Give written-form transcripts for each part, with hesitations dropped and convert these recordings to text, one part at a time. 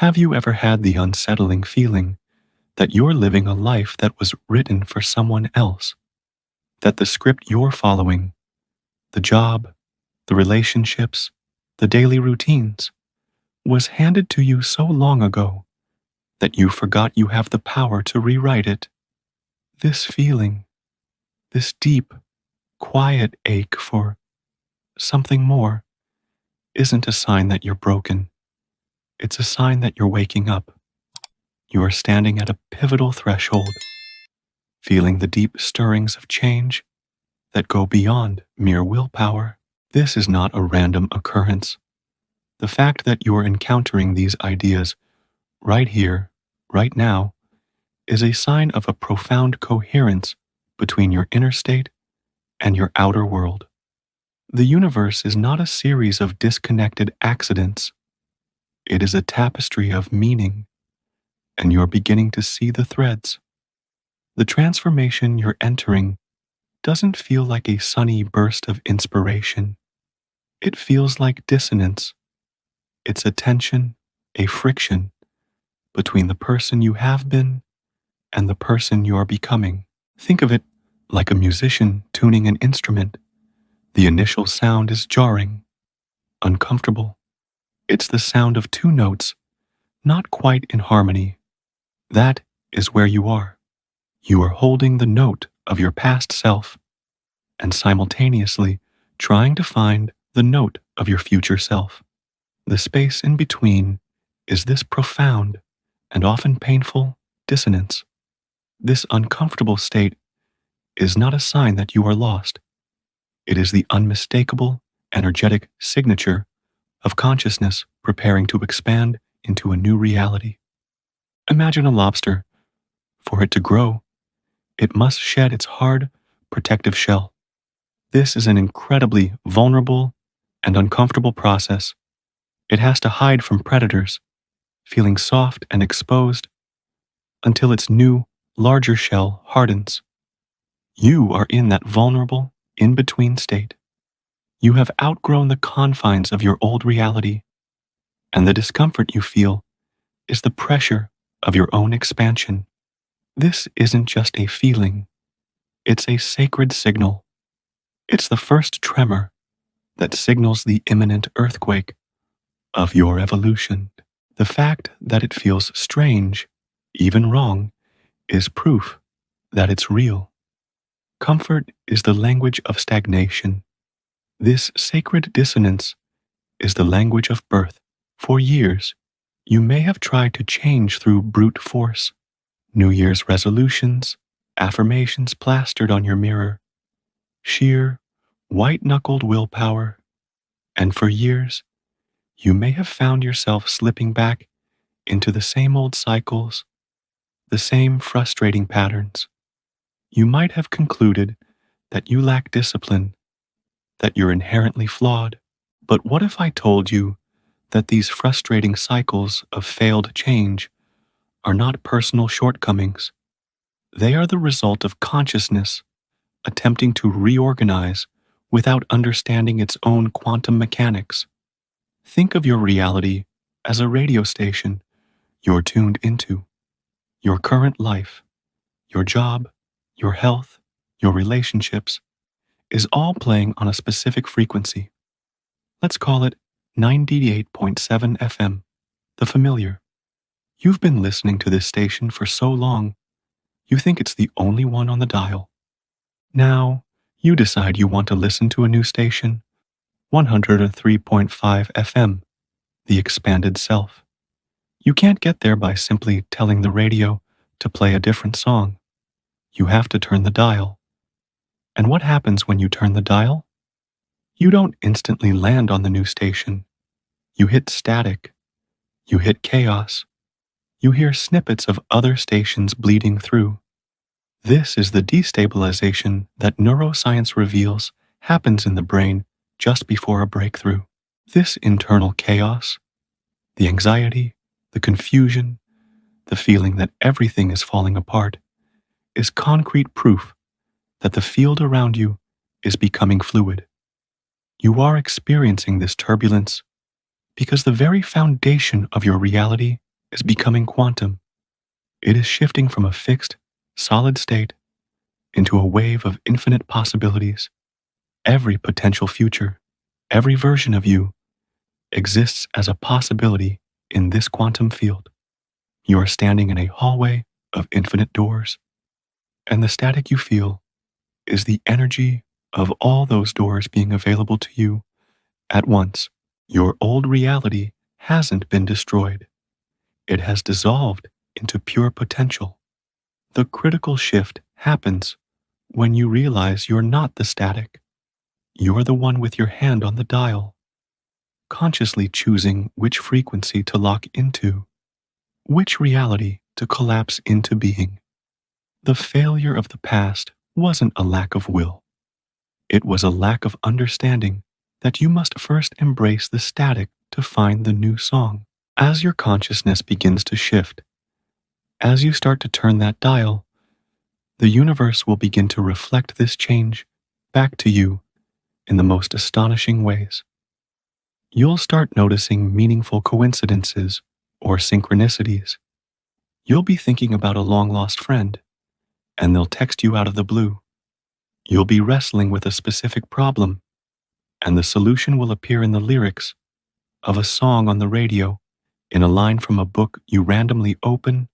Have you ever had the unsettling feeling that you're living a life that was written for someone else? That the script you're following, the job, the relationships, the daily routines, was handed to you so long ago that you forgot you have the power to rewrite it? This feeling, this deep, quiet ache for something more, isn't a sign that you're broken. It's a sign that you're waking up. You are standing at a pivotal threshold, feeling the deep stirrings of change that go beyond mere willpower. This is not a random occurrence. The fact that you're encountering these ideas right here, right now, is a sign of a profound coherence between your inner state and your outer world. The universe is not a series of disconnected accidents. It is a tapestry of meaning, and you're beginning to see the threads. The transformation you're entering doesn't feel like a sunny burst of inspiration. It feels like dissonance. It's a tension, a friction between the person you have been and the person you're becoming. Think of it like a musician tuning an instrument. The initial sound is jarring, uncomfortable. It's the sound of two notes, not quite in harmony. That is where you are. You are holding the note of your past self and simultaneously trying to find the note of your future self. The space in between is this profound and often painful dissonance. This uncomfortable state is not a sign that you are lost. It is the unmistakable, energetic signature of consciousness preparing to expand into a new reality. Imagine a lobster. For it to grow, it must shed its hard, protective shell. This is an incredibly vulnerable and uncomfortable process. It has to hide from predators, feeling soft and exposed, until its new, larger shell hardens. You are in that vulnerable, in-between state. You have outgrown the confines of your old reality, and the discomfort you feel is the pressure of your own expansion. This isn't just a feeling, it's a sacred signal. It's the first tremor that signals the imminent earthquake of your evolution. The fact that it feels strange, even wrong, is proof that it's real. Comfort is the language of stagnation. This sacred dissonance is the language of birth. For years, you may have tried to change through brute force. New Year's resolutions, affirmations plastered on your mirror, sheer, white-knuckled willpower. And for years, you may have found yourself slipping back into the same old cycles, the same frustrating patterns. You might have concluded that you lack discipline, that you're inherently flawed. But what if I told you that these frustrating cycles of failed change are not personal shortcomings? They are the result of consciousness attempting to reorganize without understanding its own quantum mechanics. Think of your reality as a radio station you're tuned into. Your current life, your job, your health, your relationships, is all playing on a specific frequency. Let's call it 98.7 FM, the familiar. You've been listening to this station for so long, you think it's the only one on the dial. Now, you decide you want to listen to a new station, 103.5 FM, the expanded self. You can't get there by simply telling the radio to play a different song. You have to turn the dial. And what happens when you turn the dial? You don't instantly land on the new station. You hit static. You hit chaos. You hear snippets of other stations bleeding through. This is the destabilization that neuroscience reveals happens in the brain just before a breakthrough. This internal chaos, the anxiety, the confusion, the feeling that everything is falling apart, is concrete proof that the field around you is becoming fluid. You are experiencing this turbulence because the very foundation of your reality is becoming quantum. It is shifting from a fixed, solid state into a wave of infinite possibilities. Every potential future, every version of you exists as a possibility in this quantum field. You are standing in a hallway of infinite doors, and the static you feel is the energy of all those doors being available to you at once. Your old reality hasn't been destroyed. It has dissolved into pure potential. The critical shift happens when you realize you're not the static. You're the one with your hand on the dial, consciously choosing which frequency to lock into, which reality to collapse into being. The failure of the past wasn't a lack of will. It was a lack of understanding that you must first embrace the static to find the new song. As your consciousness begins to shift, as you start to turn that dial, the universe will begin to reflect this change back to you in the most astonishing ways. You'll start noticing meaningful coincidences or synchronicities. You'll be thinking about a long-lost friend, and they'll text you out of the blue. You'll be wrestling with a specific problem, and the solution will appear in the lyrics of a song on the radio, in a line from a book you randomly open,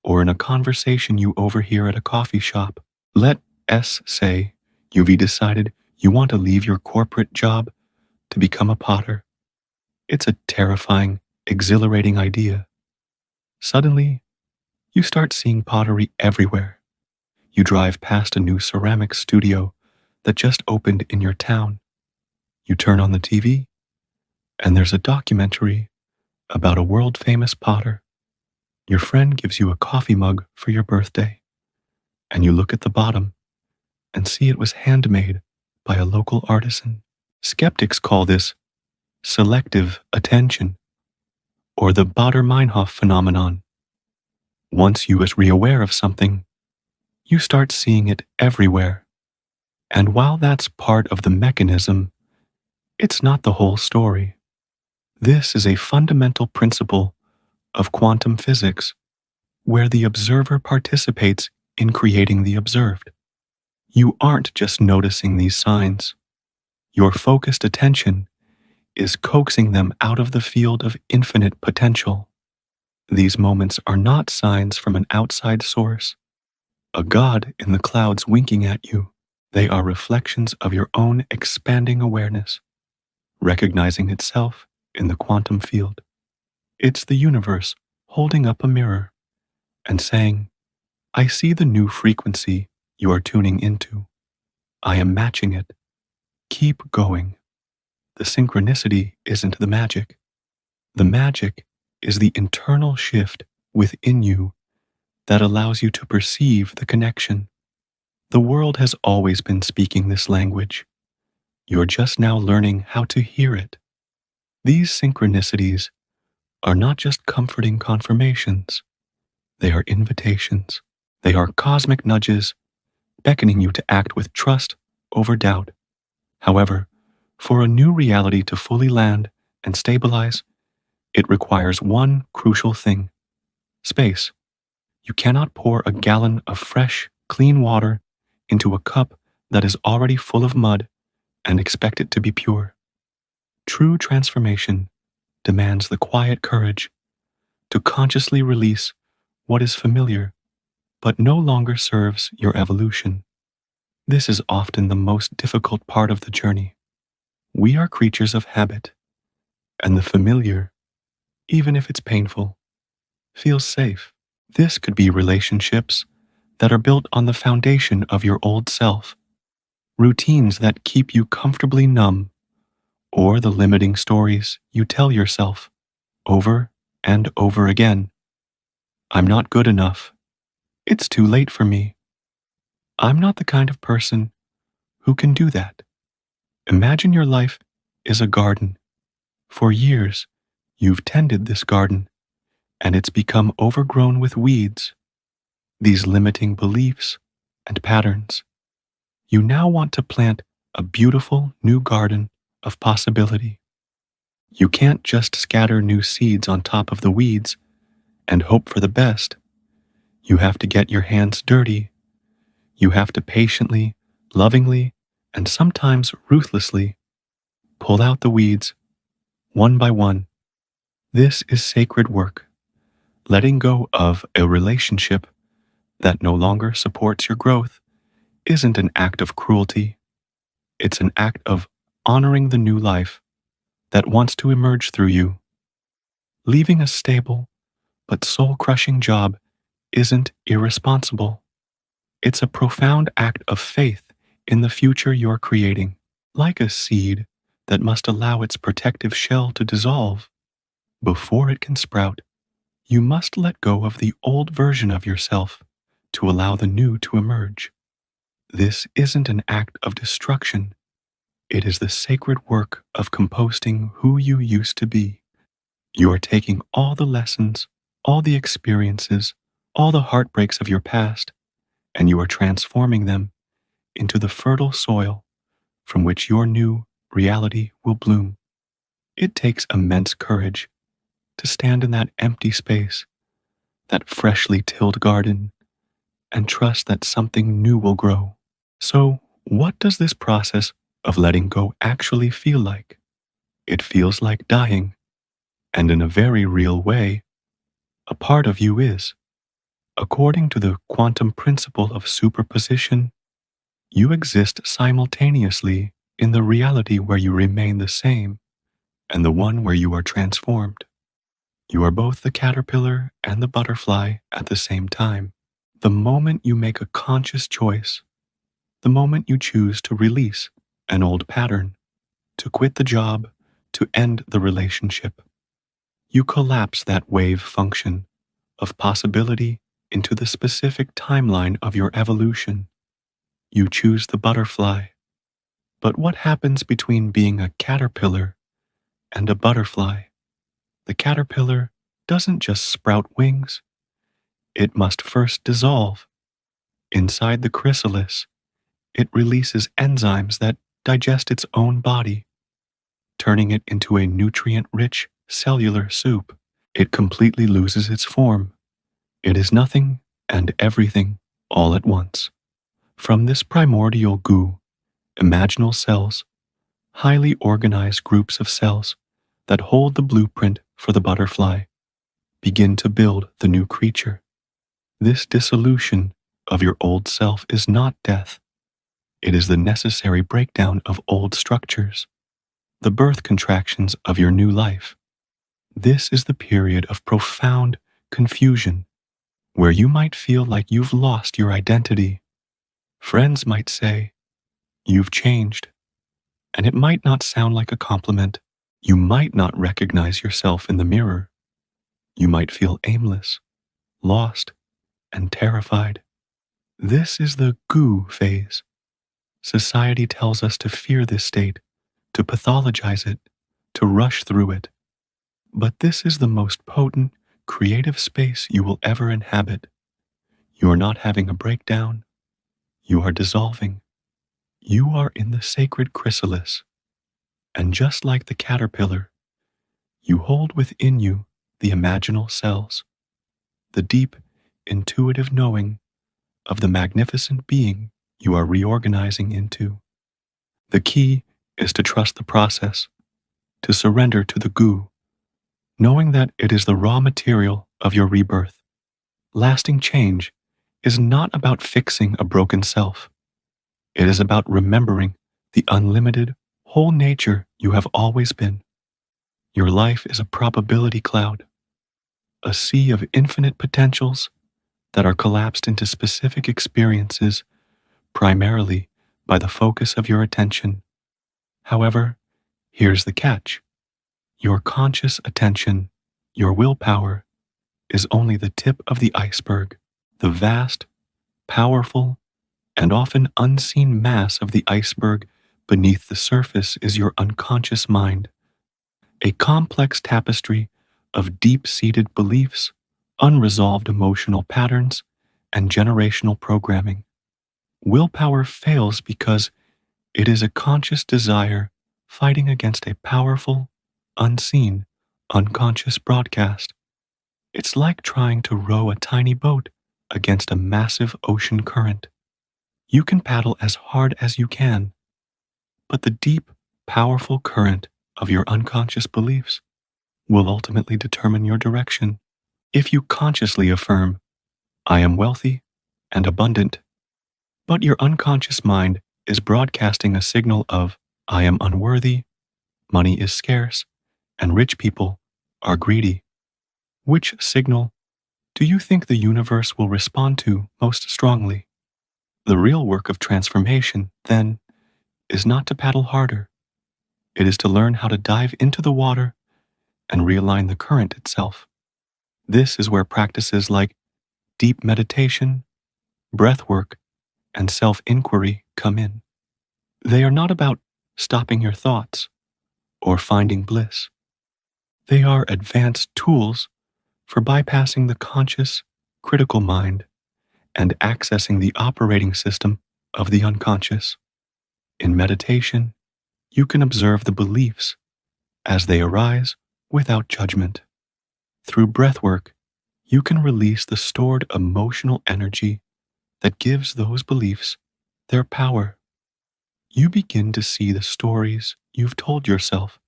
or in a conversation you overhear at a coffee shop. Let S say you've decided you want to leave your corporate job to become a potter. It's a terrifying, exhilarating idea. Suddenly, you start seeing pottery everywhere. You drive past a new ceramics studio that just opened in your town. You turn on the TV, and there's a documentary about a world-famous potter. Your friend gives you a coffee mug for your birthday, and you look at the bottom and see it was handmade by a local artisan. Skeptics call this selective attention, or the Baader-Meinhof phenomenon. Once you are aware of something, you start seeing it everywhere. And while that's part of the mechanism, it's not the whole story. This is a fundamental principle of quantum physics, where the observer participates in creating the observed. You aren't just noticing these signs. Your focused attention is coaxing them out of the field of infinite potential. These moments are not signs from an outside source, a god in the clouds winking at you. They are reflections of your own expanding awareness, recognizing itself in the quantum field. It's the universe holding up a mirror and saying, I see the new frequency you are tuning into. I am matching it. Keep going. The synchronicity isn't the magic. The magic is the internal shift within you that allows you to perceive the connection. The world has always been speaking this language. You're just now learning how to hear it. These synchronicities are not just comforting confirmations. They are invitations. They are cosmic nudges beckoning you to act with trust over doubt. However, for a new reality to fully land and stabilize, it requires one crucial thing: space. You cannot pour a gallon of fresh, clean water into a cup that is already full of mud and expect it to be pure. True transformation demands the quiet courage to consciously release what is familiar but no longer serves your evolution. This is often the most difficult part of the journey. We are creatures of habit, and the familiar, even if it's painful, feels safe. This could be relationships that are built on the foundation of your old self, routines that keep you comfortably numb, or the limiting stories you tell yourself over and over again. I'm not good enough. It's too late for me. I'm not the kind of person who can do that. Imagine your life is a garden. For years, you've tended this garden, and it's become overgrown with weeds, these limiting beliefs and patterns. You now want to plant a beautiful new garden of possibility. You can't just scatter new seeds on top of the weeds and hope for the best. You have to get your hands dirty. You have to patiently, lovingly, and sometimes ruthlessly pull out the weeds one by one. This is sacred work. Letting go of a relationship that no longer supports your growth isn't an act of cruelty. It's an act of honoring the new life that wants to emerge through you. Leaving a stable but soul-crushing job isn't irresponsible. It's a profound act of faith in the future you're creating. Like a seed that must allow its protective shell to dissolve before it can sprout, you must let go of the old version of yourself to allow the new to emerge. This isn't an act of destruction. It is the sacred work of composting who you used to be. You are taking all the lessons, all the experiences, all the heartbreaks of your past, and you are transforming them into the fertile soil from which your new reality will bloom. It takes immense courage to stand in that empty space, that freshly tilled garden, and trust that something new will grow. So, what does this process of letting go actually feel like? It feels like dying, and in a very real way, a part of you is. According to the quantum principle of superposition, you exist simultaneously in the reality where you remain the same and the one where you are transformed. You are both the caterpillar and the butterfly at the same time. The moment you make a conscious choice, the moment you choose to release an old pattern, to quit the job, to end the relationship, you collapse that wave function of possibility into the specific timeline of your evolution. You choose the butterfly. But what happens between being a caterpillar and a butterfly? The caterpillar doesn't just sprout wings. It must first dissolve. Inside the chrysalis, it releases enzymes that digest its own body, turning it into a nutrient-rich cellular soup. It completely loses its form. It is nothing and everything all at once. From this primordial goo, imaginal cells, highly organized groups of cells that hold the blueprint for the butterfly, begin to build the new creature. This dissolution of your old self is not death. It is the necessary breakdown of old structures, the birth contractions of your new life. This is the period of profound confusion, where you might feel like you've lost your identity. Friends might say, "You've changed," and it might not sound like a compliment. You might not recognize yourself in the mirror. You might feel aimless, lost, and terrified. This is the goo phase. Society tells us to fear this state, to pathologize it, to rush through it. But this is the most potent, creative space you will ever inhabit. You are not having a breakdown. You are dissolving. You are in the sacred chrysalis. And just like the caterpillar, you hold within you the imaginal cells, the deep, intuitive knowing of the magnificent being you are reorganizing into. The key is to trust the process, to surrender to the goo, knowing that it is the raw material of your rebirth. Lasting change is not about fixing a broken self. It is about remembering the unlimited, whole nature you have always been. Your life is a probability cloud, a sea of infinite potentials that are collapsed into specific experiences primarily by the focus of your attention. However, here's the catch. Your conscious attention, your willpower, is only the tip of the iceberg. The vast, powerful, and often unseen mass of the iceberg beneath the surface is your unconscious mind, a complex tapestry of deep-seated beliefs, unresolved emotional patterns, and generational programming. Willpower fails because it is a conscious desire fighting against a powerful, unseen, unconscious broadcast. It's like trying to row a tiny boat against a massive ocean current. You can paddle as hard as you can, but the deep, powerful current of your unconscious beliefs will ultimately determine your direction. If you consciously affirm, I am wealthy and abundant, but your unconscious mind is broadcasting a signal of, I am unworthy, money is scarce, and rich people are greedy. Which signal do you think the universe will respond to most strongly? The real work of transformation, then, is not to paddle harder. It is to learn how to dive into the water and realign the current itself. This is where practices like deep meditation, breath work, and self-inquiry come in. They are not about stopping your thoughts or finding bliss. They are advanced tools for bypassing the conscious, critical mind and accessing the operating system of the unconscious. In meditation, you can observe the beliefs as they arise without judgment. Through breathwork, you can release the stored emotional energy that gives those beliefs their power. You begin to see the stories you've told yourself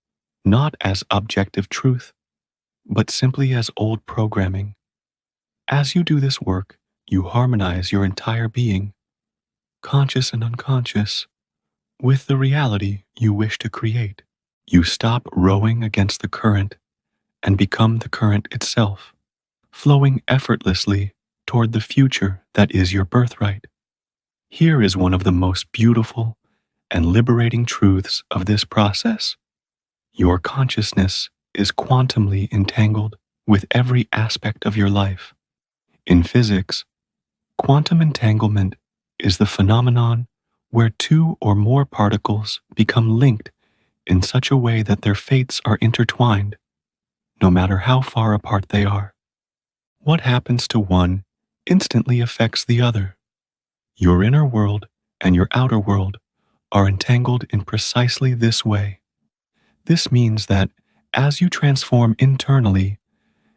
not as objective truth, but simply as old programming. As you do this work, you harmonize your entire being, conscious and unconscious, with the reality you wish to create. You stop rowing against the current and become the current itself, flowing effortlessly toward the future that is your birthright. Here is one of the most beautiful and liberating truths of this process. Your consciousness is quantumly entangled with every aspect of your life. In physics, quantum entanglement is the phenomenon where two or more particles become linked in such a way that their fates are intertwined, no matter how far apart they are. What happens to one instantly affects the other. Your inner world and your outer world are entangled in precisely this way. This means that as you transform internally,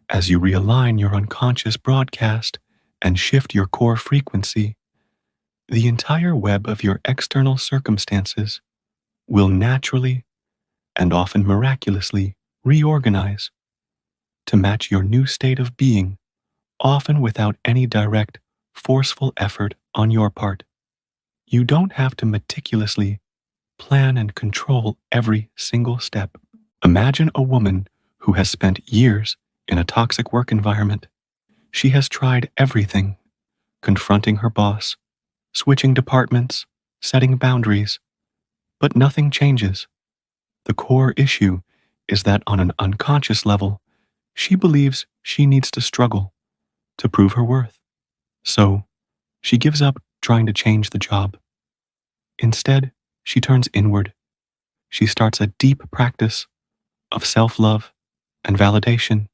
as you realign your unconscious broadcast and shift your core frequency, the entire web of your external circumstances will naturally and often miraculously reorganize to match your new state of being, often without any direct, forceful effort on your part. You don't have to meticulously plan and control every single step. Imagine a woman who has spent years in a toxic work environment. She has tried everything, confronting her boss, switching departments, setting boundaries, but nothing changes. The core issue is that on an unconscious level, she believes she needs to struggle to prove her worth. So, she gives up trying to change the job. Instead, she turns inward. She starts a deep practice of self-love and validation.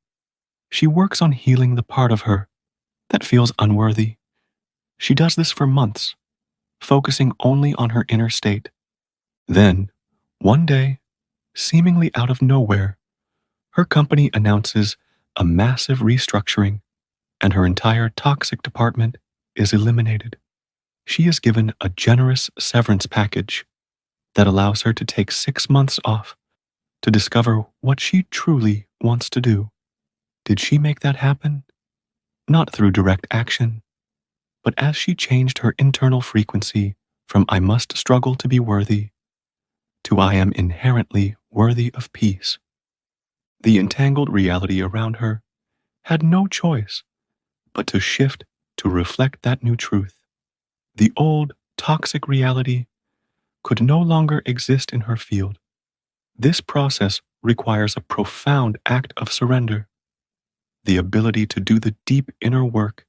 She works on healing the part of her that feels unworthy. She does this for months, focusing only on her inner state. Then, one day, seemingly out of nowhere, her company announces a massive restructuring and her entire toxic department is eliminated. She is given a generous severance package that allows her to take 6 months off to discover what she truly wants to do. Did she make that happen? Not through direct action, but as she changed her internal frequency from I must struggle to be worthy to I am inherently worthy of peace. The entangled reality around her had no choice but to shift to reflect that new truth. The old, toxic reality could no longer exist in her field. This process requires a profound act of surrender, the ability to do the deep inner work,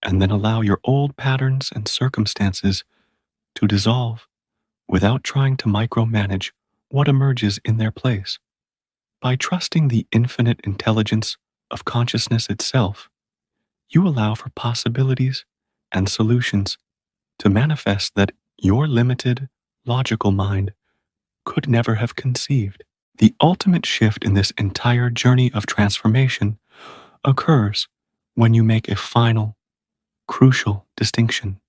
and then allow your old patterns and circumstances to dissolve without trying to micromanage what emerges in their place. By trusting the infinite intelligence of consciousness itself, you allow for possibilities and solutions to manifest that your limited, logical mind could never have conceived. The ultimate shift in this entire journey of transformation occurs when you make a final, crucial distinction.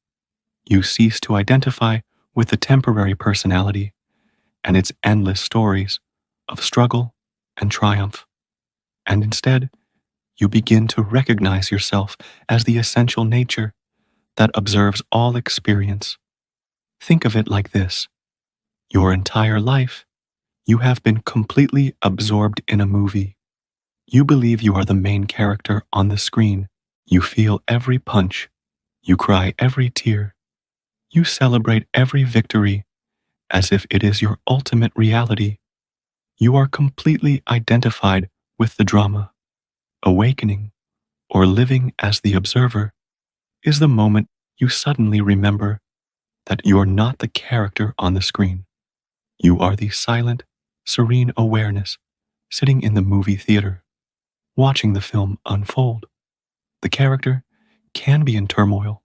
You cease to identify with the temporary personality and its endless stories of struggle and triumph, and instead, you begin to recognize yourself as the essential nature that observes all experience. Think of it like this: your entire life, you have been completely absorbed in a movie. You believe you are the main character on the screen. You feel every punch. You cry every tear. You celebrate every victory as if it is your ultimate reality. You are completely identified with the drama. Awakening, or living as the observer, is the moment you suddenly remember that you are not the character on the screen. You are the silent, serene awareness sitting in the movie theater, watching the film unfold. The character can be in turmoil,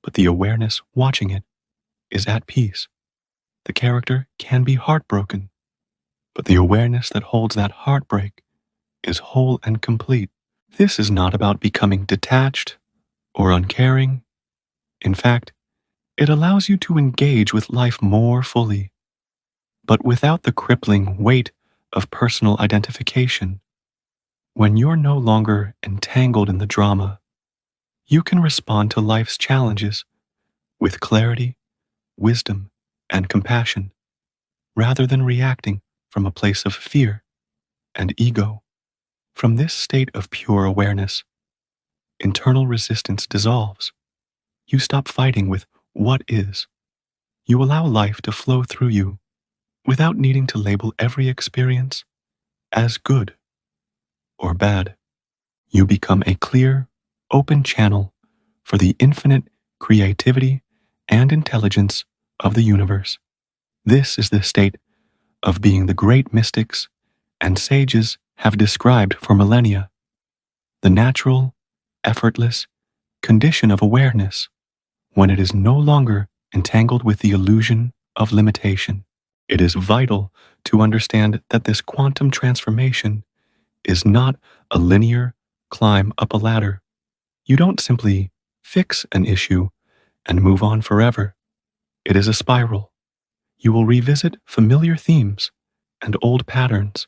but the awareness watching it is at peace. The character can be heartbroken, but the awareness that holds that heartbreak is whole and complete. This is not about becoming detached or uncaring. In fact, it allows you to engage with life more fully, but without the crippling weight of personal identification. When you're no longer entangled in the drama, you can respond to life's challenges with clarity, wisdom, and compassion, rather than reacting from a place of fear and ego. From this state of pure awareness, internal resistance dissolves. You stop fighting with what is. You allow life to flow through you without needing to label every experience as good or bad. You become a clear, open channel for the infinite creativity and intelligence of the universe. This is the state of being the great mystics and sages have described for millennia, the natural, effortless condition of awareness when it is no longer entangled with the illusion of limitation. It is vital to understand that this quantum transformation is not a linear climb up a ladder. You don't simply fix an issue and move on forever. It is a spiral. You will revisit familiar themes and old patterns,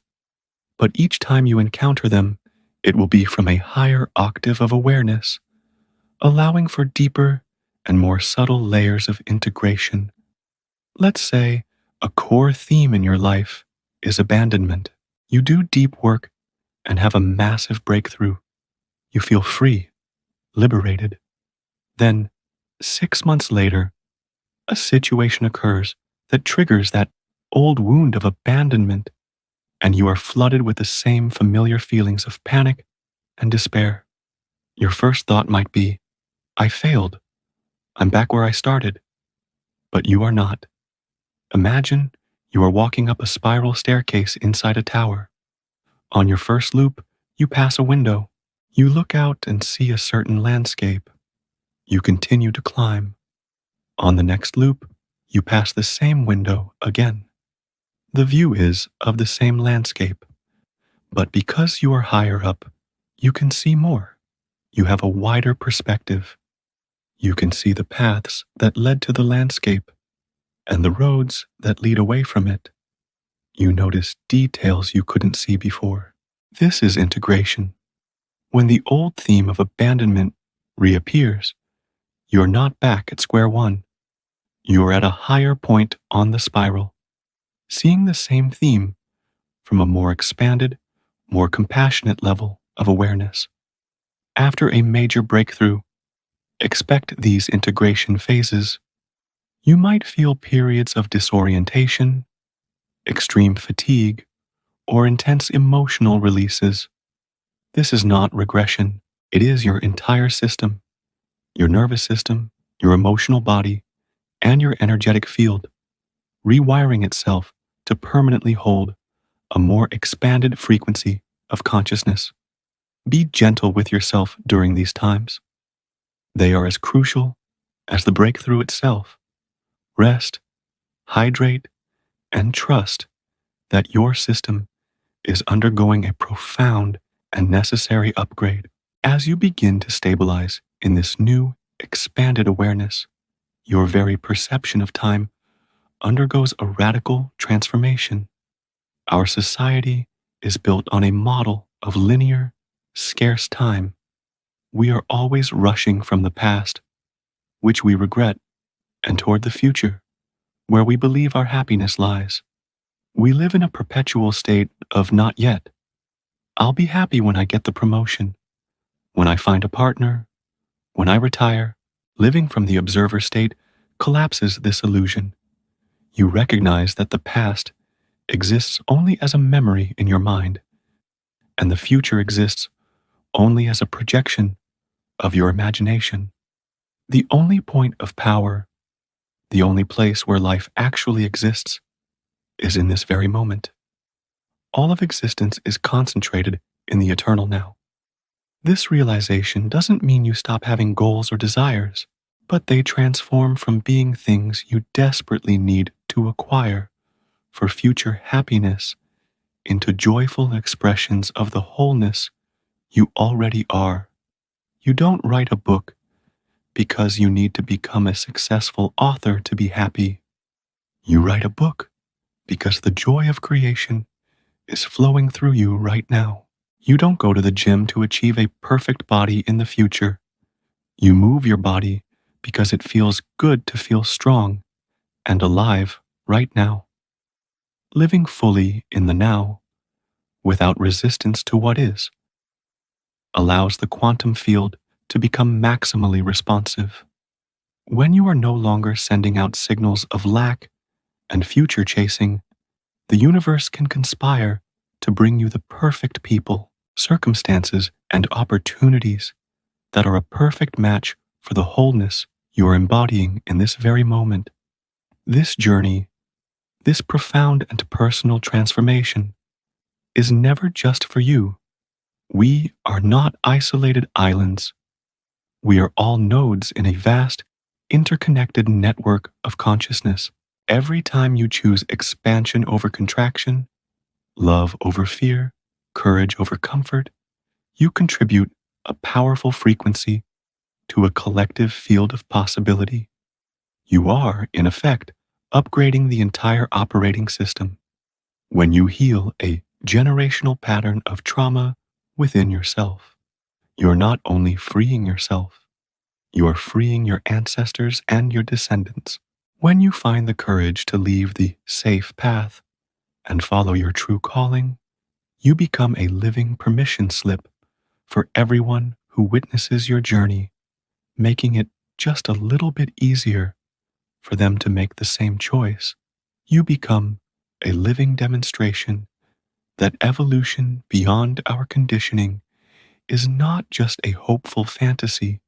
but each time you encounter them, it will be from a higher octave of awareness, allowing for deeper and more subtle layers of integration. Let's say a core theme in your life is abandonment. You do deep work and have a massive breakthrough. You feel free, liberated. Then, 6 months later, a situation occurs that triggers that old wound of abandonment, and you are flooded with the same familiar feelings of panic and despair. Your first thought might be, I failed. I'm back where I started. But you are not. Imagine you are walking up a spiral staircase inside a tower. On your first loop, you pass a window. You look out and see a certain landscape. You continue to climb. On the next loop, you pass the same window again. The view is of the same landscape, but because you are higher up, you can see more. You have a wider perspective. You can see the paths that led to the landscape and the roads that lead away from it. You notice details you couldn't see before. This is integration. When the old theme of abandonment reappears, you're not back at square one. You're at a higher point on the spiral, seeing the same theme from a more expanded, more compassionate level of awareness. After a major breakthrough, expect these integration phases. You might feel periods of disorientation, extreme fatigue, or intense emotional releases. This is not regression. It is your entire system, your nervous system, your emotional body, and your energetic field, rewiring itself to permanently hold a more expanded frequency of consciousness. Be gentle with yourself during these times. They are as crucial as the breakthrough itself. Rest, hydrate, and trust that your system is undergoing a profound and necessary upgrade. As you begin to stabilize in this new, expanded awareness, your very perception of time undergoes a radical transformation. Our society is built on a model of linear, scarce time. We are always rushing from the past, which we regret, and toward the future, where we believe our happiness lies. We live in a perpetual state of not yet. I'll be happy when I get the promotion, when I find a partner, when I retire. Living from the observer state collapses this illusion. You recognize that the past exists only as a memory in your mind, and the future exists only as a projection of your imagination. The only point of power, the only place where life actually exists, is in this very moment. All of existence is concentrated in the eternal now. This realization doesn't mean you stop having goals or desires, but they transform from being things you desperately need to acquire for future happiness into joyful expressions of the wholeness you already are. You don't write a book because you need to become a successful author to be happy. You write a book because the joy of creation is flowing through you right now. You don't go to the gym to achieve a perfect body in the future. You move your body because it feels good to feel strong and alive right now. Living fully in the now, without resistance to what is, allows the quantum field to become maximally responsive. When you are no longer sending out signals of lack and future chasing, the universe can conspire to bring you the perfect people, circumstances, and opportunities that are a perfect match for the wholeness you are embodying in this very moment. This journey, this profound and personal transformation, is never just for you. We are not isolated islands. We are all nodes in a vast, interconnected network of consciousness. Every time you choose expansion over contraction, love over fear, courage over comfort, you contribute a powerful frequency to a collective field of possibility. You are, in effect, upgrading the entire operating system. When you heal a generational pattern of trauma within yourself, you're not only freeing yourself, you are freeing your ancestors and your descendants. When you find the courage to leave the safe path and follow your true calling, you become a living permission slip for everyone who witnesses your journey, making it just a little bit easier for them to make the same choice. You become a living demonstration that evolution beyond our conditioning is not just a hopeful fantasy,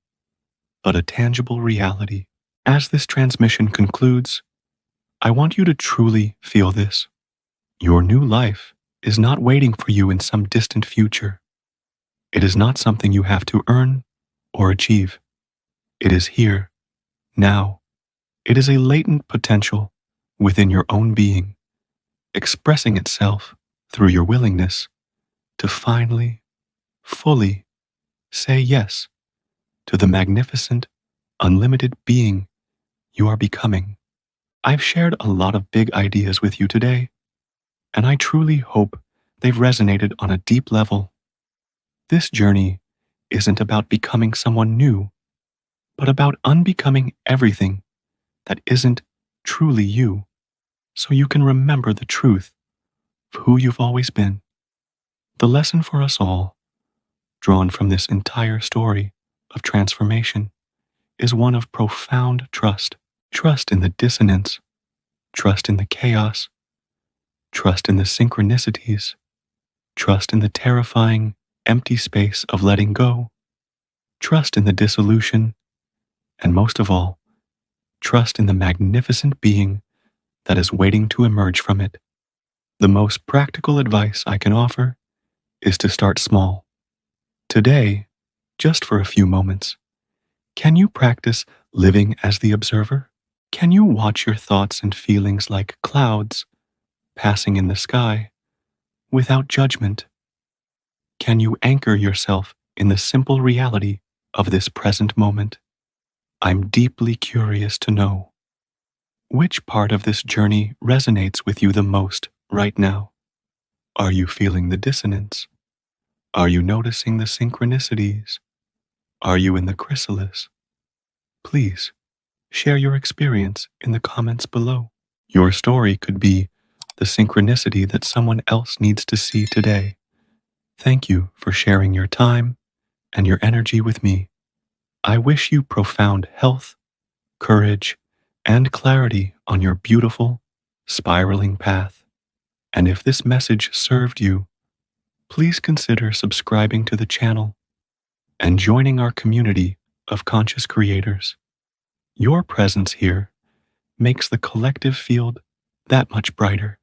but a tangible reality. As this transmission concludes, I want you to truly feel this. Your new life is not waiting for you in some distant future. It is not something you have to earn or achieve. It is here, now. It is a latent potential within your own being, expressing itself through your willingness to finally, fully say yes to the magnificent, unlimited being you are becoming. I've shared a lot of big ideas with you today, and I truly hope they've resonated on a deep level. This journey isn't about becoming someone new, but about unbecoming everything that isn't truly you, so you can remember the truth of who you've always been. The lesson for us all, drawn from this entire story of transformation, is one of profound trust. Trust in the dissonance, trust in the chaos, trust in the synchronicities, trust in the terrifying, empty space of letting go, trust in the dissolution, and most of all, trust in the magnificent being that is waiting to emerge from it. The most practical advice I can offer is to start small. Today, just for a few moments, can you practice living as the observer? Can you watch your thoughts and feelings like clouds passing in the sky without judgment? Can you anchor yourself in the simple reality of this present moment? I'm deeply curious to know which part of this journey resonates with you the most right now. Are you feeling the dissonance? Are you noticing the synchronicities? Are you in the chrysalis? Please share your experience in the comments below. Your story could be the synchronicity that someone else needs to see today. Thank you for sharing your time and your energy with me. I wish you profound health, courage, and clarity on your beautiful, spiraling path. And if this message served you, please consider subscribing to the channel and joining our community of conscious creators. Your presence here makes the collective field that much brighter.